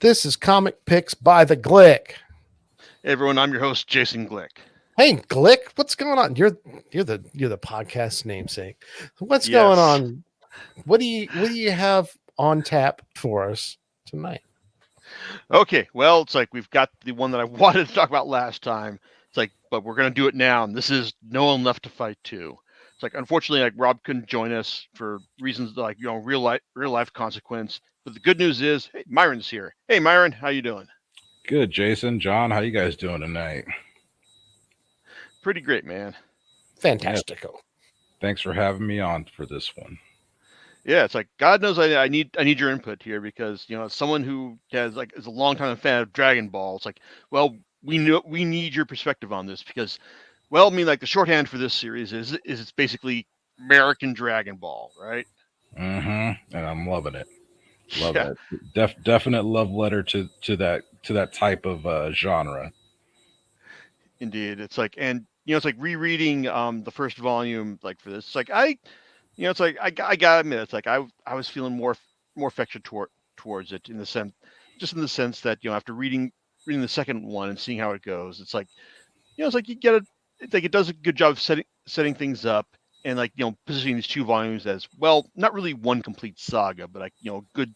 This is Comic Picks by the Glick. Hey everyone, I'm your host Jason Glick. Hey Glick, what's going on? You're the podcast namesake. What's going Yes. on? What do you have on tap for us tonight? Okay, well, it's like we've got the one that I wanted to talk about last time. It's like, but we're gonna do it now, and this is No One Left to Fight 2. It's like unfortunately, like Rob couldn't join us for reasons like real life consequence. But the good news is, hey, Myron's here. Hey Myron, how you doing? Good, Jason. John, how you guys doing tonight? Pretty great, man. Yeah, Fantastico. thanks for having me on for this one. Yeah, it's like God knows I need your input here because as someone who is a long time fan of Dragon Ball, it's like, well, we need your perspective on this because, well, I mean, like the shorthand for this series is it's basically American Dragon Ball, right? And I'm loving it. Loving Yeah, it. Definite love letter to that type of genre. indeed. It's like, and it's like rereading the first volume like for this. It's like it's like I gotta admit, it's like I was feeling more affection towards it in the sense, just in the sense that after reading the second one and seeing how it goes, it's like it's like you get it. It's like it does a good job of setting things up and like positioning these two volumes as well, not really one complete saga, but like good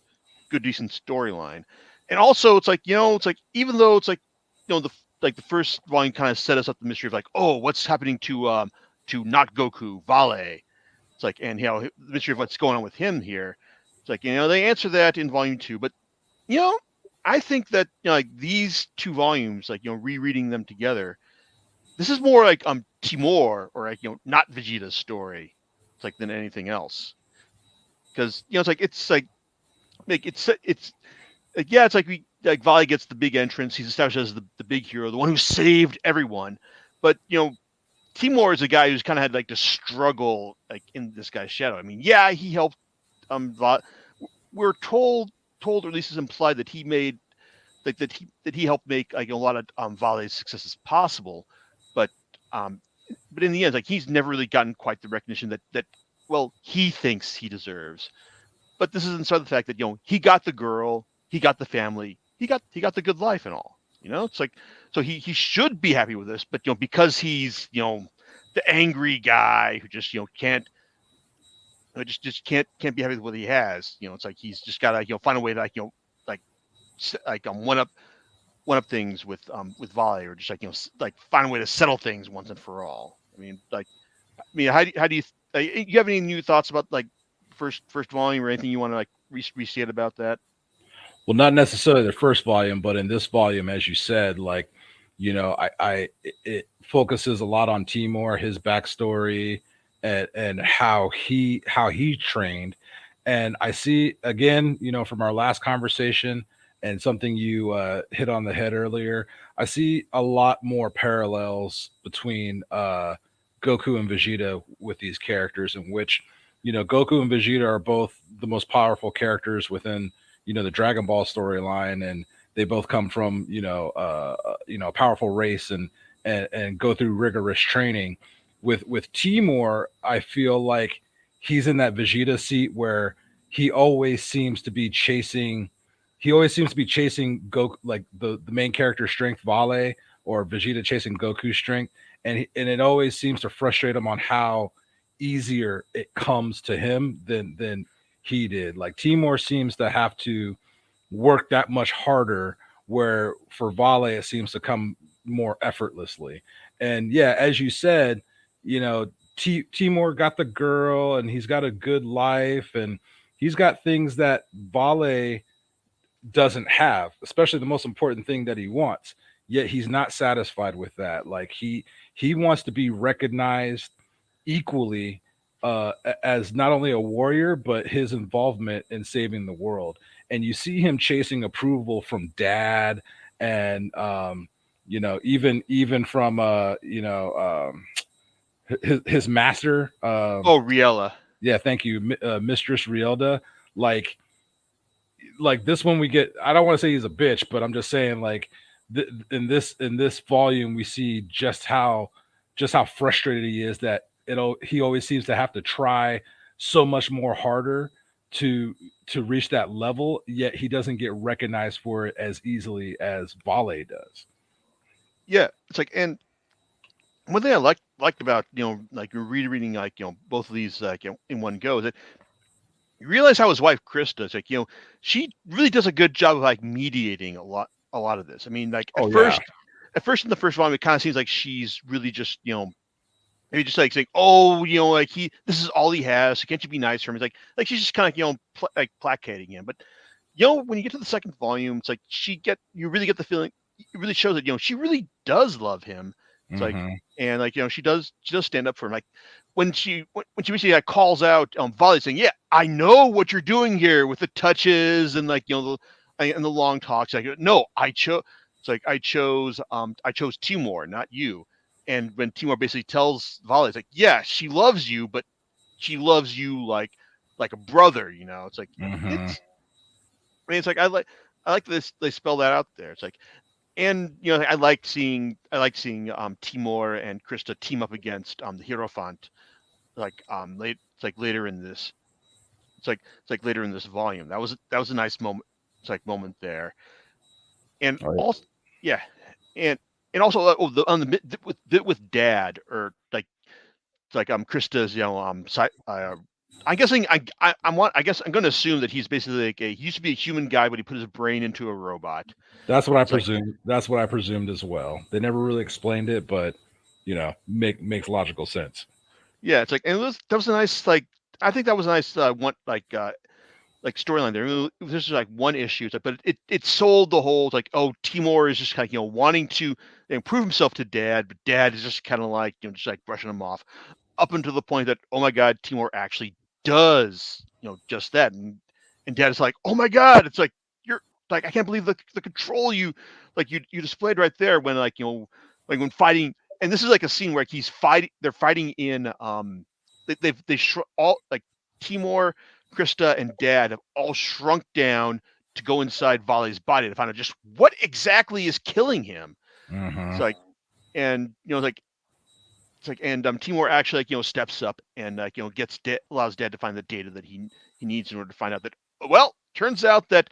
decent storyline. And also, it's like it's like even though it's like the like the first volume kind of set us up the mystery of like, oh, what's happening to not Goku Vale. It's like, and the mystery of what's going on with him here. It's like they answer that in volume two, but you know I think that like these two volumes, like rereading them together, this is more like Timur or like not Vegeta's story. It's like than anything else because it's like yeah, it's like we like Valley gets the big entrance. He's established as the big hero, the one who saved everyone. But Timur is a guy who's kind of had like to struggle like in this guy's shadow. I mean, yeah, he helped. We're told or at least is implied that he made like that he helped make like a lot of Vale's successes possible. But um, but in the end, like he's never really gotten quite the recognition that well he thinks he deserves. But this is inside the fact that he got the girl, he got the family, he got the good life and all. It's like so he should be happy with this, but because he's the angry guy who just can't just can't be happy with what he has. It's like he's just gotta find a way to like like one up things with Volley or just like like find a way to settle things once and for all. I mean, how do you you have any new thoughts about like first volume or anything you want to like restate about that? Well, not necessarily the first volume, but in this volume, as you said, like it focuses a lot on Timur, his backstory, and how he trained. And I see again, from our last conversation and something you hit on the head earlier, I see a lot more parallels between Goku and Vegeta with these characters, in which Goku and Vegeta are both the most powerful characters within the Dragon Ball storyline, and they both come from a powerful race and go through rigorous training. With Timur, I feel like he's in that Vegeta seat where he always seems to be chasing. He always seems to be chasing Goku, like the main character's strength, Vale, or Vegeta chasing Goku's strength, and it always seems to frustrate him on how easier it comes to him than he did. Like Timur seems to have to work that much harder, where for Vale it seems to come more effortlessly. And yeah, as you said, Timur got the girl and he's got a good life and he's got things that Vale doesn't have, especially the most important thing that he wants. Yet he's not satisfied with that. Like he wants to be recognized equally as not only a warrior but his involvement in saving the world. And you see him chasing approval from dad and even from his master. Oh, Riella. Yeah, thank you, Mistress Rielda. Like this one we get, I don't want to say he's a bitch, but I'm just saying like in this volume we see just how frustrated he is that he always seems to have to try so much more harder to reach that level, yet he doesn't get recognized for it as easily as Vale does. Yeah, it's like, and one thing I liked about, like you're rereading, like, both of these, like, in one go, is that you realize how his wife Krista is, like, she really does a good job of like mediating a lot of this. I mean, like Oh yeah. at first in the first volume, it kind of seems like she's really just, maybe just like saying, oh, like this is all he has, so can't you be nice for him? It's like she's just kind of, like placating him. But when you get to the second volume, it's like you really get the feeling, it really shows that, she really does love him. It's like, Mhm. and like, she does stand up for him. Like when she basically like calls out Volley, saying, yeah, I know what you're doing here with the touches and like, and the long talks. Like, no, it's like I chose Timur, not you. And when Timur basically tells Volley, it's like, yeah, she loves you, but she loves you like a brother, It's like Mhm. it's like I like this, they spell that out there. It's like, and I like seeing Timur and Krista team up against the Hierophant, like it's like later in this later in this volume. That was a nice moment. It's like moment there. And Oh, yeah. also, yeah, and also on the with Dad, or like it's like Krista's, I'm guessing I guess I'm going to assume that he's basically like he used to be a human guy, but he put his brain into a robot. That's what I It's like, presumed. That's what I presumed as well. They never really explained it, but makes logical sense. yeah, it's like, and that was a nice, like, I think that was a nice one, like storyline there. This is like one issue, it's like, but it sold the whole, like, oh, Timur is just kind of wanting to improve himself to Dad, but Dad is just kind of like just like brushing him off, up until the point that, oh my God, Timur actually does just that, and Dad is like, oh my God, it's like, you're like, I can't believe the control you displayed right there, when like like when fighting. And this is like a scene where they're fighting in all, like, Timur, Krista, and Dad have all shrunk down to go inside Volley's body to find out just what exactly is killing him. It's Mhm. like, and it's like, and Timur actually, like, steps up and like, allows Dad to find the data that he needs in order to find out that, well, turns out that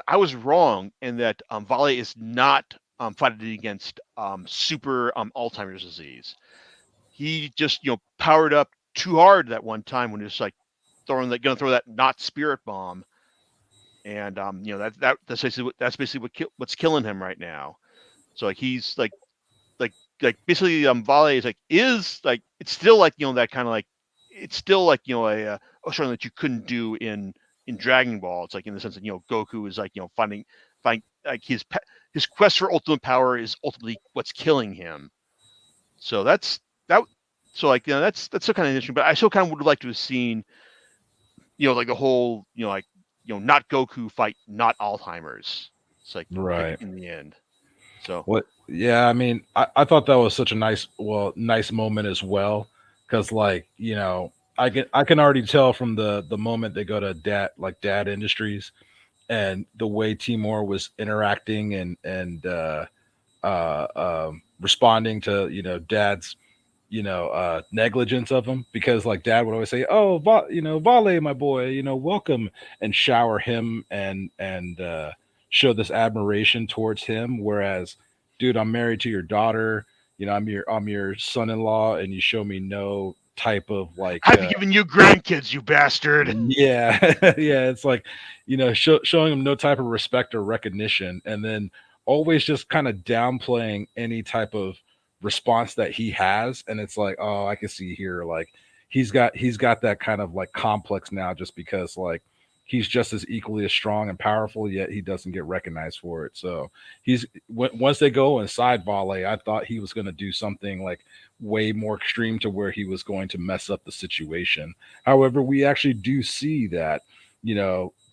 I was wrong, and that Volley is not fighting against super Alzheimer's disease. He just powered up too hard that one time when he was like going to throw that not spirit bomb, and that's basically what's killing him right now. So like he's like basically Vale is like it's still like that kind of like, it's still like a something that you couldn't do in Dragon Ball. It's like, in the sense that Goku is like finding like his quest for ultimate power is ultimately what's killing him. So that's that. So like that's still kind of interesting, but I still kind of would like to have seen like the whole like not Goku fight not Alzheimer's. It's like Right. in the end. So What? Yeah, I mean, I thought that was such a nice moment as well, because like I can already tell from the moment they go to Dad Industries, and the way Timur was interacting and responding to Dad's negligence of him, because like Dad would always say, oh, Vale, my boy, welcome, and shower him and show this admiration towards him, whereas, dude, I'm married to your daughter, I'm your son-in-law, and you show me no type of like I've given you grandkids, you bastard. yeah. Yeah, it's like showing him no type of respect or recognition, and then always just kind of downplaying any type of response that he has. And it's like, oh, I can see here, like he's got that kind of like complex now, just because like he's just as equally as strong and powerful, yet he doesn't get recognized for it. So once they go inside Vale, I thought he was going to do something like way more extreme, to where he was going to mess up the situation. However, we actually do see that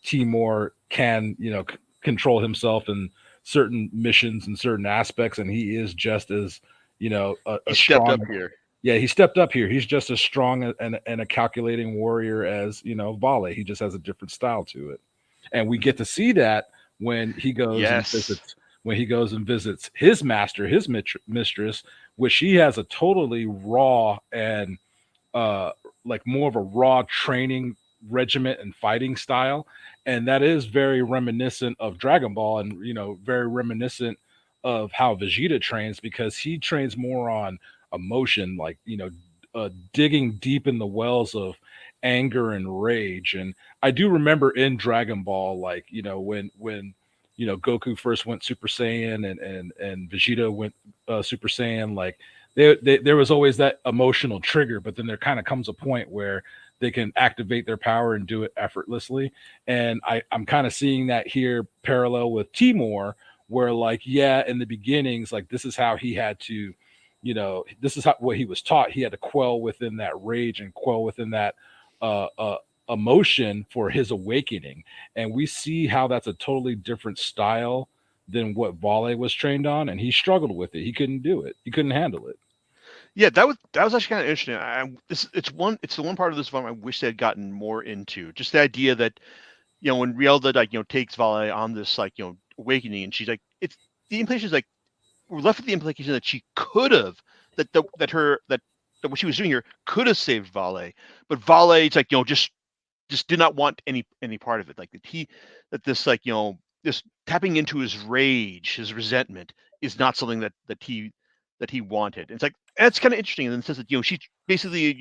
Timur can control himself in certain missions and certain aspects, and he is just as a He strong. stepped up here. Yeah, he stepped up here. He's just as strong and a calculating warrior as Vale. He just has a different style to it, and we get to see that when he goes Yes. and visits his master, his mistress, which she has a totally raw and like more of a raw training regiment and fighting style, and that is very reminiscent of Dragon Ball, and very reminiscent of how Vegeta trains, because he trains more on emotion, like digging deep in the wells of anger and rage. And I do remember in Dragon Ball, like when Goku first went Super Saiyan, and Vegeta went Super Saiyan, like there was always that emotional trigger, but then there kind of comes a point where they can activate their power and do it effortlessly. And I'm kind of seeing that here parallel with Timur, where like, yeah, in the beginnings, like this is how he had to, this is what he was taught. He had to quell within that rage and quell within that uh, uh, emotion for his awakening. And we see how that's a totally different style than what Vale was trained on, and he struggled with it. He couldn't do it. He couldn't handle it. Yeah, that was actually kind of interesting. It's the one part of this film I wish they had gotten more into. Just the idea that when Rielda like takes Vale on this like awakening, and she's like, it's the implication is like we're left with the implication that she could have that what she was doing here could have saved Vale, but Vale, it's like just did not want any part of it. Like that this like this tapping into his rage, his resentment is not something that he wanted. And it's like that's kind of interesting in the sense that she basically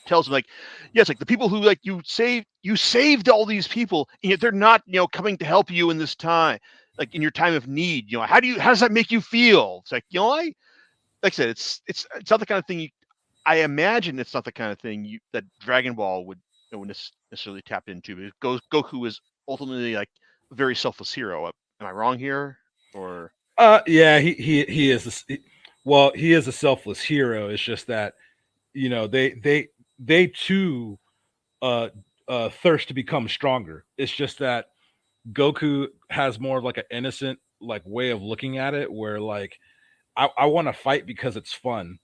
tells him like, yes, like the people who like you saved all these people, and yet they're not coming to help you in this time, like in your time of need. How does that make you feel? It's like like I said, it's not the kind of thing I imagine it's not the kind of thing that Dragon Ball would necessarily tap into. Because Goku is ultimately like a very selfless hero. Am I wrong here? Or Yeah, he is. Well, he is a selfless hero. It's just that they too thirst to become stronger. It's just that Goku has more of like an innocent like way of looking at it, where like I want to fight because it's fun,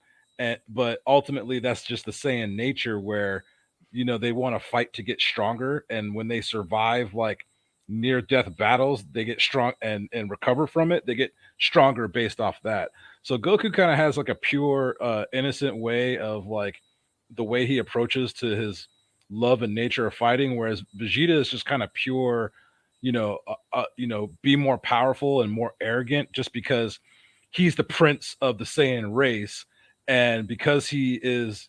but ultimately that's just the Saiyan nature, where they want to fight to get stronger, and when they survive like near death battles, they get strong and recover from it. They get stronger based off that. So Goku kind of has like a pure innocent way of like the way he approaches to his love and nature of fighting, whereas Vegeta is just kind of pure, be more powerful and more arrogant, just because he's the prince of the Saiyan race, and because he is,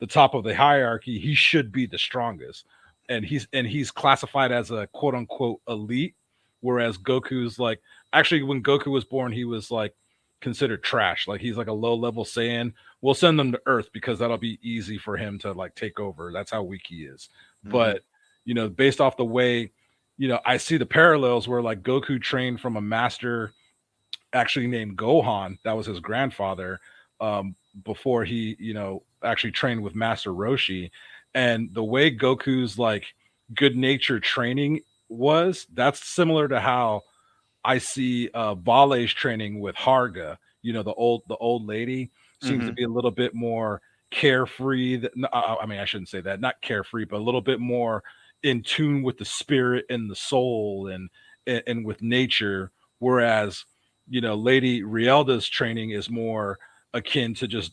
the top of the hierarchy, he should be the strongest, and he's classified as a quote unquote elite, whereas Goku's like, actually when Goku was born, he was like considered trash, like he's like a low level Saiyan. We'll send them to Earth because that'll be easy for him to like take over. That's how weak he is. But based off the way, I see the parallels where like Goku trained from a master actually named Gohan, that was his grandfather, before he, actually trained with Master Roshi. And the way Goku's like good nature training that's similar to how I see Vale's training with Harga. The old lady seems to be a little bit more carefree. I mean, I shouldn't say that, not carefree, but a little bit more in tune with the spirit and the soul and with nature. Whereas, Lady Rielda's training is more akin to just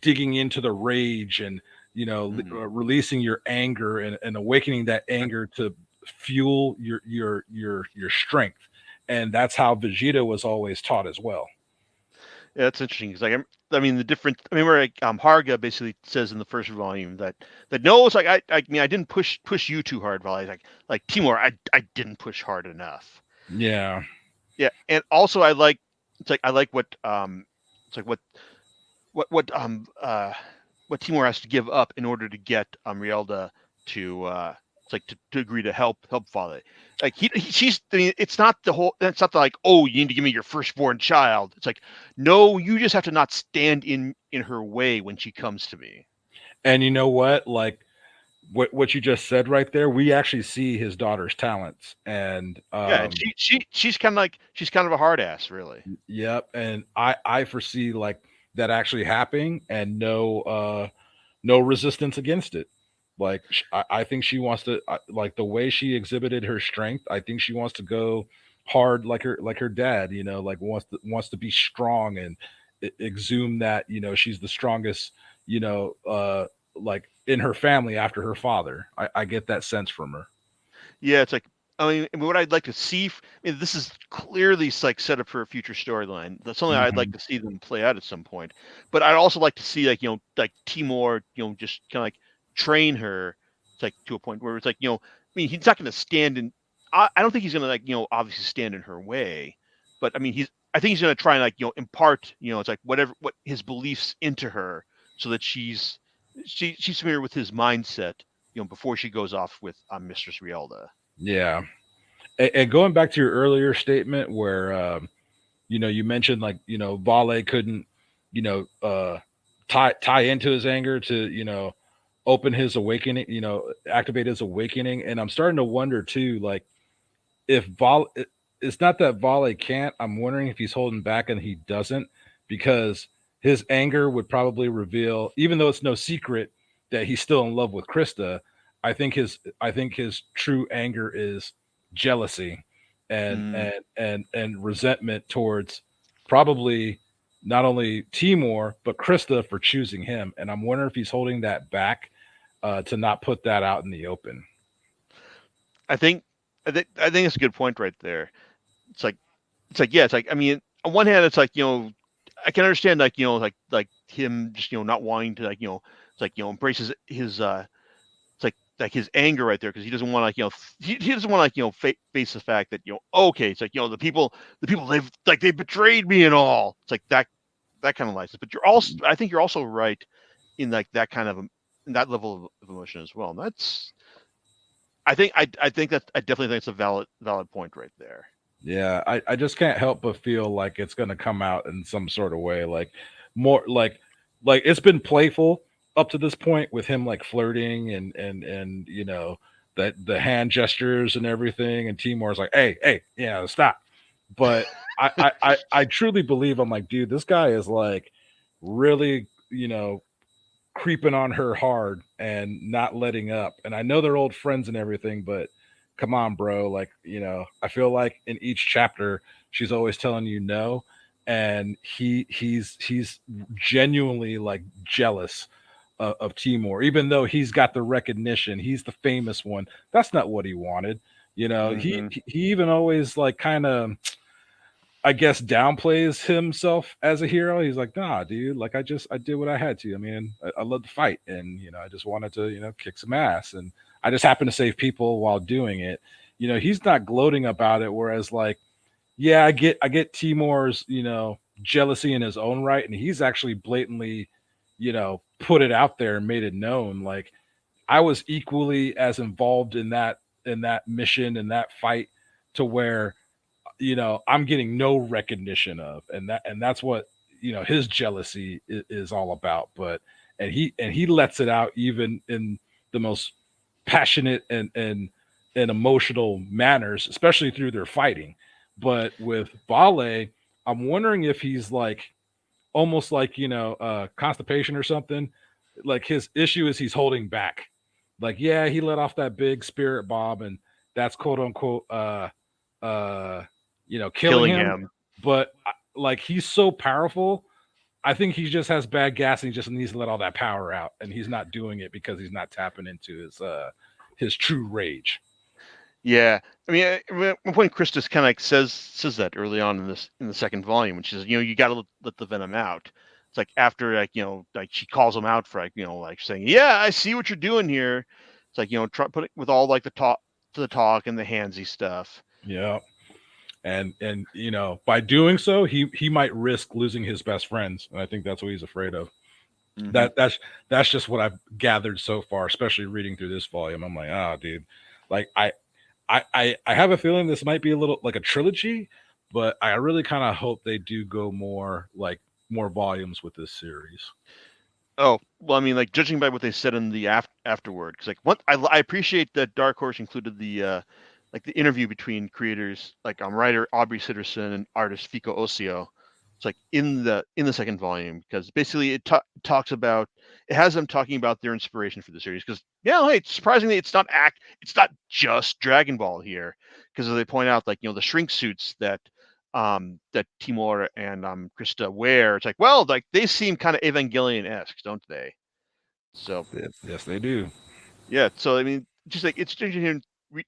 digging into the rage and releasing your anger and awakening that anger to fuel your strength. And that's how Vegeta was always taught as well. Yeah, that's interesting because I mean the different. I mean, where like, Harga basically says in the first volume that no, it's like I mean I didn't push you too hard, Vale. Like Timur, I didn't push hard enough. Yeah. Yeah, and also I like what it's like what Timur has to give up in order to get Rielda to it's like to agree to help Vale. Like she's I mean it's not the like, oh, you need to give me your firstborn child. It's like, no, you just have to not stand in her way when she comes to me. And you know what? Like what you just said right there, we actually see his daughter's talents. And yeah, she's kind of a hard ass, really. Yep. And I foresee like that actually happening, and no resistance against it. Like I think she wants to like the way she exhibited her strength. I think she wants to go hard like her dad. Like wants to be strong and exhume that she's the strongest. Like in her family after her father. I get that sense from her. Yeah, it's like, I mean, what I'd like to see, I mean, this is clearly like set up for a future storyline. That's something I'd like to see them play out at some point. But I'd also like to see, like, like Timor, just kind of like train her, it's like to a point where it's like, I mean, he's not going to stand in. I don't think he's going to, like, obviously stand in her way. But I mean, I think he's going to try and, like, impart, it's like what his beliefs into her, so that she's familiar with his mindset, before she goes off with Mistress Rielda. Yeah. And going back to your earlier statement where, you mentioned, like, Vale couldn't, tie into his anger to, open his awakening, activate his awakening. And I'm starting to wonder too, like, if it's not that Vale can't, I'm wondering if he's holding back and he doesn't, because his anger would probably reveal, even though it's no secret that he's still in love with Krista. I think his true anger is jealousy and resentment towards probably not only Timor but Krista for choosing him. And I'm wondering if he's holding that back to not put that out in the open. I think it's a good point right there. It's like yeah, it's like, I mean, on one hand, it's like, I can understand, like, like him just, not wanting to, like, it's like, embrace his it's like his anger right there, because he doesn't want, like, he doesn't want to, like, face the fact that, okay, it's like, the people they betrayed me and all. It's like that kind of license. But I think you're also right in, like, that kind of in that level of emotion as well. And that's, I definitely think it's a valid point right there. Yeah, I just can't help but feel like it's going to come out in some sort of way, like more like it's been playful up to this point with him, like flirting and that the hand gestures and everything, and Timor's like, hey, stop. But I truly believe, I'm like, dude, this guy is like really creeping on her hard and not letting up. And I know they're old friends and everything, but come on, bro. Like, I feel like in each chapter, she's always telling you no. And he's genuinely, like, jealous of Timor, even though he's got the recognition. He's the famous one. That's not what he wanted. He even always, like, kind of, I guess, downplays himself as a hero. He's like, nah, dude, like, I did what I had to. I mean, I love to fight, and I just wanted to, kick some ass, and I just happened to save people while doing it. He's not gloating about it. Whereas, like, yeah, I get Timor's, jealousy in his own right, and he's actually blatantly, put it out there and made it known. Like, I was equally as involved in that mission and that fight, to where I'm getting no recognition of, and that's what his jealousy is all about. But and he lets it out even in the most passionate and emotional manners, especially through their fighting. But with Vale, I'm wondering if he's like almost like constipation or something. Like, his issue is he's holding back. Like, yeah, he let off that big spirit bomb, and that's quote unquote killing him. But like, he's so powerful, I think he just has bad gas and he just needs to let all that power out, and he's not doing it because he's not tapping into his true rage. Yeah, I mean, at one point, Christus kind of like says that early on in the second volume, which is, you got to let the venom out. It's like after, like, like she calls him out for, like, like saying, yeah, I see what you're doing here. It's like, try put it with all, like, the talk and the handsy stuff. Yeah. And by doing so, he might risk losing his best friends, and I think that's what he's afraid of. Mm-hmm. That's just what I've gathered so far, especially reading through this volume. I'm like, oh, dude, like, I have a feeling this might be a little like a trilogy, but I really kind of hope they do go more volumes with this series. Oh, well, I mean, like, judging by what they said in the afterward, because, like, what I appreciate that Dark Horse included the like the interview between creators, like, writer Aubrey Sitterson and artist Fico Ossio. It's like in the second volume, because basically it talks about, it has them talking about their inspiration for the series. Because hey, surprisingly, it's not just Dragon Ball here, because as they point out, like, the shrink suits that that Timor and Krista wear, it's like, well, like, they seem kind of Evangelion-esque, don't they? So Yes, they do. yeah, so I mean, just like it's interesting to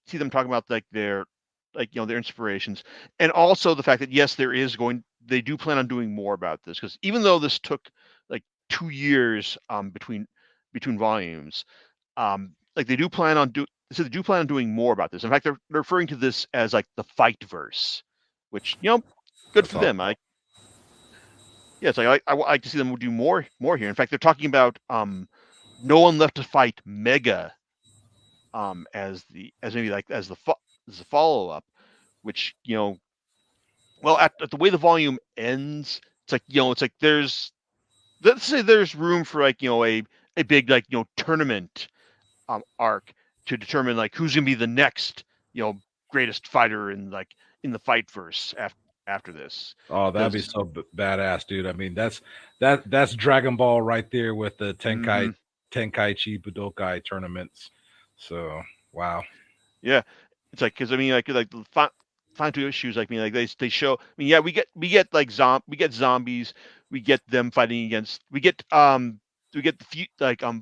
see them talking about like their their inspirations, and also the fact that yes, they do plan on doing more about this, because even though this took like 2 years between volumes, like they do plan on doing more about this. In fact, they're referring to this as like the fight verse, which good That's for them. Yeah, it's like I like to see them do more here. In fact, they're talking about No One Left to Fight Mega as maybe like as the follow up, which well at the way the volume ends, it's like it's like let's say there's room for like a big like tournament arc to determine like who's gonna be the next greatest fighter in the fight verse after this. Oh, that'd be so badass, dude. I mean, that's Dragon Ball right there with the Tenkaichi Budokai tournaments. So, wow. Yeah, it's like because I mean like the final two issues, like I mean like they show. I mean, yeah, we get like we get zombies, we get them fighting against, we get the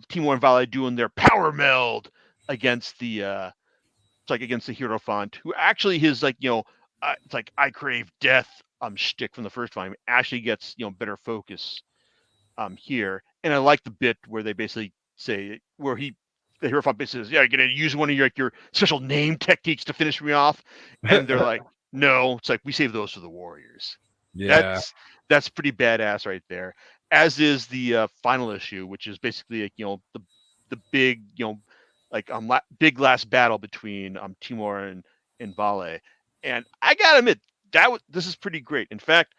Timur and Vale doing their power meld against the it's like against the Hierophant, who actually his like it's like I crave death shtick from the first volume actually gets better focus here. And I like the bit where they basically say where the Hierophant basically says, yeah, you're gonna use one of your special name techniques to finish me off, and they're like, no, it's like we save those for the warriors. Yeah. That's pretty badass right there. As is the final issue, which is basically like the big big last battle between Timur and Vale. And I gotta admit this is pretty great. In fact,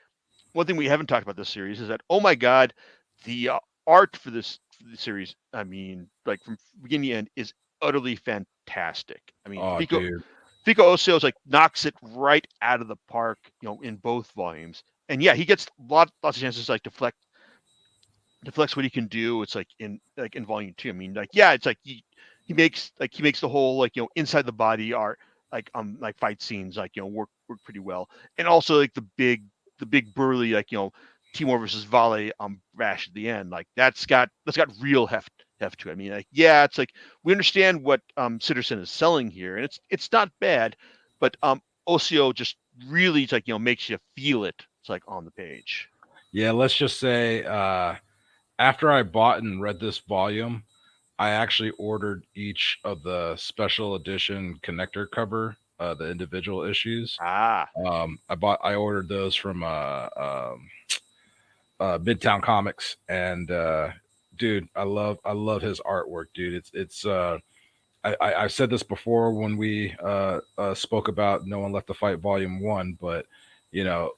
one thing we haven't talked about this series is that, oh my god, the art for this series, I mean, like from beginning to end, is utterly fantastic. I mean, Oh, Fico dude. Osio like knocks it right out of the park, in both volumes. And yeah, he gets lots of chances like to flex what he can do. It's like in volume 2. I mean, like yeah, it's like he makes the whole like inside the body art like fight scenes like work pretty well, and also like the big burly like Timur versus Vale bash at the end, like that's got real heft to it. I mean, like yeah, it's like we understand what Sitterson is selling here, and it's not bad, but Osio just really like makes you feel it. It's like on the page. Yeah, let's just say after I bought and read this volume, I actually ordered each of the special edition connector cover, the individual issues. Ah, I ordered those from Midtown Comics, and dude, I love his artwork, dude. I've said this before when we spoke about No One Left to Fight Volume 1, but I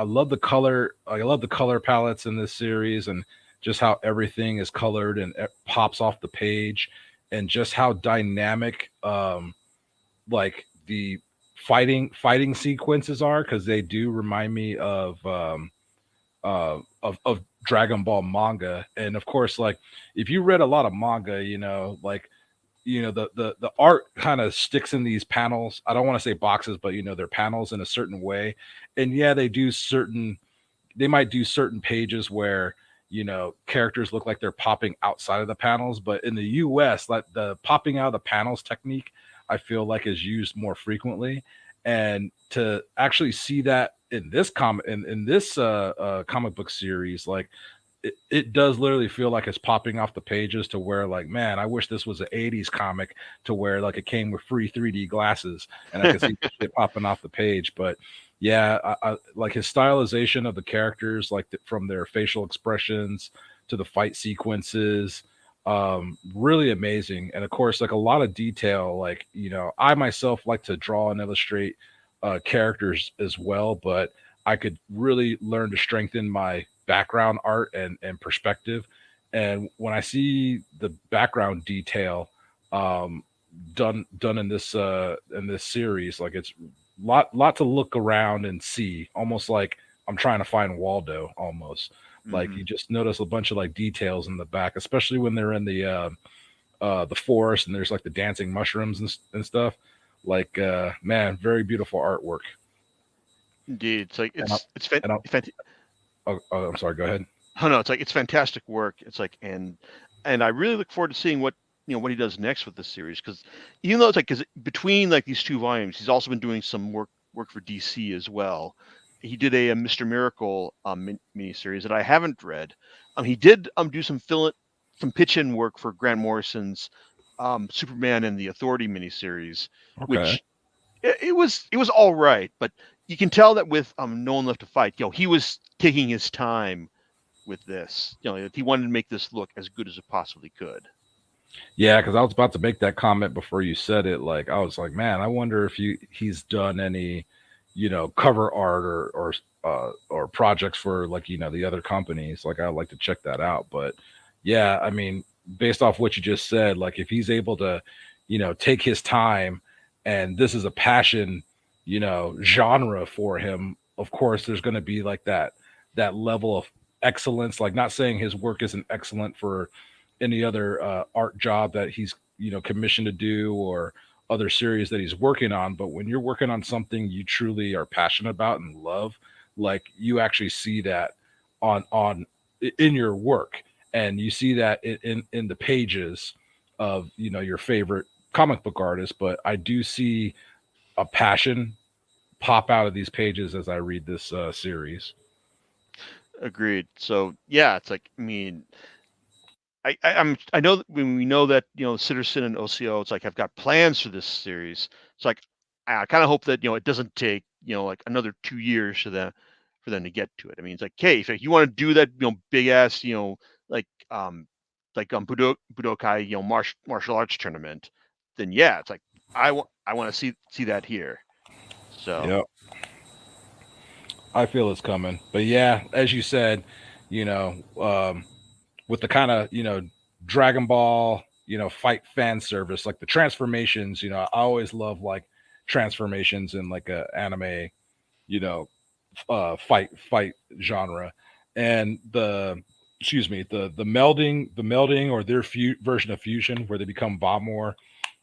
love the color. I love the color palettes in this series, and just how everything is colored and it pops off the page, and just how dynamic like the fighting sequences are, because they do remind me of Dragon Ball manga. And of course, like if you read a lot of manga, the art kind of sticks in these panels. I don't want to say boxes, but they're panels in a certain way. And yeah, they might do certain pages where characters look like they're popping outside of the panels, but in the US, like the popping out of the panels technique, I feel like is used more frequently. And to actually see that in this comic comic book series, like it does literally feel like it's popping off the pages, to where like, man, I wish this was an 80s comic, to where like it came with free 3D glasses and I could see it popping off the page. But yeah, I like his stylization of the characters, like from their facial expressions to the fight sequences, really amazing. And of course, like a lot of detail, like I myself like to draw and illustrate characters as well, but I could really learn to strengthen my background art and perspective. And when I see the background detail done in this series, like it's lot to look around and see, almost like I'm trying to find Waldo almost. Like you just notice a bunch of like details in the back, especially when they're in the forest and there's like the dancing mushrooms and stuff. Like man, very beautiful artwork. indeed. It's like Oh, I'm sorry, go ahead. Oh no, it's like it's fantastic work. It's like and I really look forward to seeing what what he does next with this series because even though it's like because between like these two volumes, he's also been doing some work for DC as well. He did a Mr. Miracle miniseries that I haven't read. He did do some pitch in work for Grant Morrison's Superman and the Authority miniseries, Okay. which it was all right, but you can tell that with No One Left to Fight, he was taking his time with this. He wanted to make this look as good as it possibly could. Yeah, because I was about to make that comment before you said it. Like, I was like, man, I wonder if he's done any, cover art or projects for like the other companies. Like, I'd like to check that out. But yeah, I mean, based off what you just said, like if he's able to, take his time, and this is a passion, genre for him. Of course, there's going to be like that level of excellence. Like, not saying his work isn't excellent for any other art job that he's commissioned to do or other series that he's working on, but when you're working on something you truly are passionate about and love, like you actually see that on in your work, and you see that in the pages of your favorite comic book artist. But I do see a passion pop out of these pages as I read this series. Agreed. So yeah, it's like I know that when we know that Citizen and OCO, it's like I've got plans for this series. It's like I kind of hope that it doesn't take like another 2 years for them to get to it. I mean, it's like, hey, if you want to do that big ass like Budokai martial arts tournament, then yeah, it's like I want to see that here. So Yep. I feel it's coming. But yeah, as you said, you know, um, with the kind of, Dragon Ball, fight fan service, like the transformations, I always love like transformations in like a anime, you know, fight genre. And excuse me, the melding or their version of fusion where they become Vamor,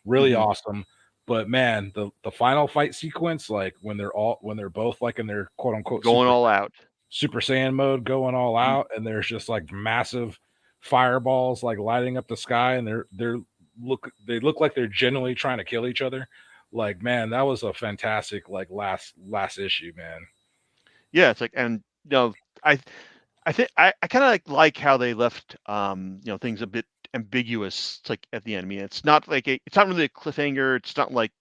really mhm. awesome. But man, the final fight sequence, like when they're both like in their quote unquote Going all out. Super Saiyan mode going all Mhm. out, and there's just like massive fireballs like lighting up the sky, and they look like they're genuinely trying to kill each other. Like, man, that was a fantastic like last issue, man. Yeah, it's like, and I I think I kind of like how they left things a bit ambiguous. It's like at the end. I mean, it's not really a cliffhanger. It's not like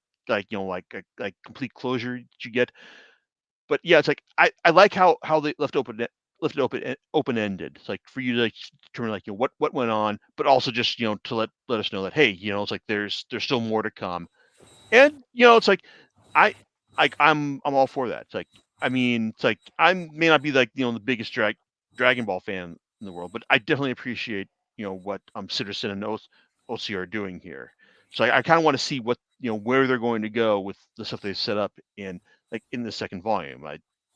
complete closure that you get. But yeah, it's like I like how they left it open ended. It's like for you to like determine like what went on, but also just to let us know that hey it's like there's still more to come. And it's like I I'm all for that. It's like I mean, it's like I may not be like the biggest Dragon Ball fan in the world, but I definitely appreciate what Citizen and OC are doing here. So I kind of want to see what where they're going to go with the stuff they set up in the second volume.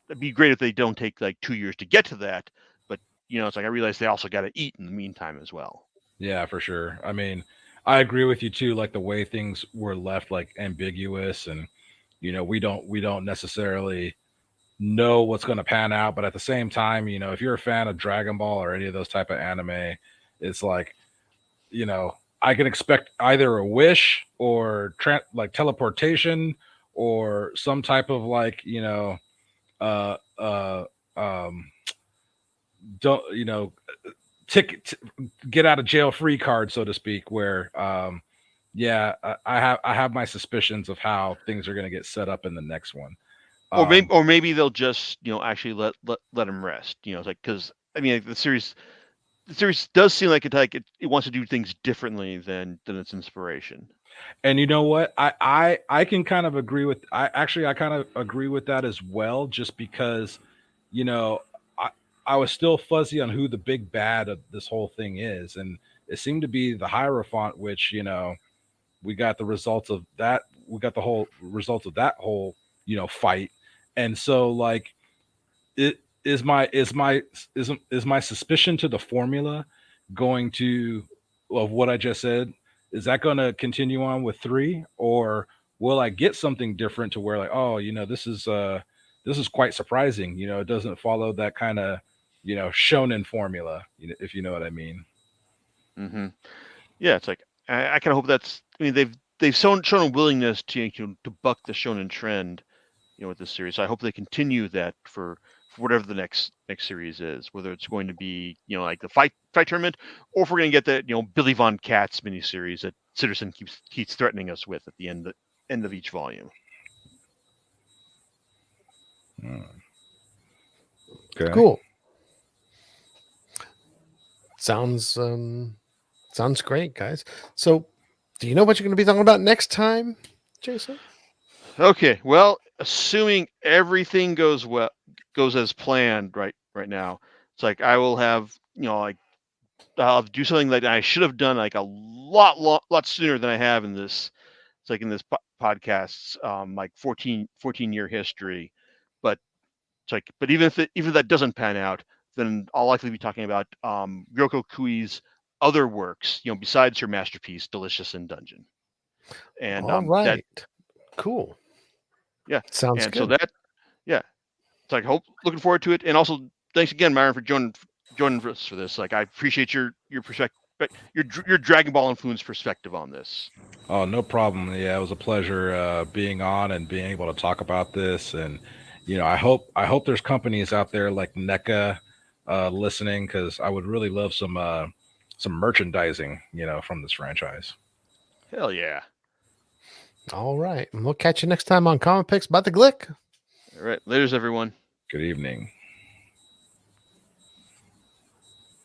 It'd be great if they don't take like 2 years to get to that, but it's like I realize they also got to eat in the meantime as well. Yeah, for sure. I mean, I agree with you too. Like the way things were left like ambiguous, and we don't necessarily know what's going to pan out. But at the same time, if you're a fan of Dragon Ball or any of those type of anime, it's like, I can expect either a wish or like teleportation or some type of like, uh, uh, um, don't, ticket, get out of jail free card, so to speak, where, yeah, I have my suspicions of how things are going to get set up in the next one. Um, Or maybe they'll just actually let him rest. It's like because I mean like, the series does seem like it wants to do things differently than its inspiration. And you know what? I can kind of agree with I kind of agree with that as well, just because, you know, I I was still fuzzy on who the big bad of this whole thing is. And it seemed to be the Hierophant, which, we got the results of that, we got the whole results of that whole, fight. And so like it is my suspicion to the formula going to of what I just said, is that going to continue on with 3, or will I get something different to where like, oh, this is quite surprising, it doesn't follow that kind of shonen formula, if you know what I mean. Mm-hmm. Yeah, it's like I kind of hope that's. I mean, they've shown a willingness to buck the shonen trend, with this series. So I hope they continue that for whatever the next series is, whether it's going to be like the fight tournament, or if we're going to get the Billy Von Katz miniseries that Citizen keeps threatening us with at the end of each volume. Okay. Cool. Sounds great, guys. So, do you know what you're going to be talking about next time, Jason? Okay. Well, assuming everything goes as planned right now, it's like I will have I'll do something like I should have done like a lot sooner than I have in this. It's like in this podcast's like 14-year history, but it's like, but even if that doesn't pan out, then I'll likely be talking about Ryoko Kui's other works, besides her masterpiece, Delicious in Dungeon. And all right, cool. Yeah, sounds and good. So that, yeah, it's like looking forward to it, and also thanks again, Myron, for joining us for this. Like, I appreciate your perspective, your Dragon Ball influence perspective on this. Oh, no problem. Yeah, it was a pleasure being on and being able to talk about this. And I hope there's companies out there like NECA listening, because I would really love some merchandising, from this franchise. Hell yeah! All right, and we'll catch you next time on Comic Picks by the Glick. All right, later's everyone. Good evening.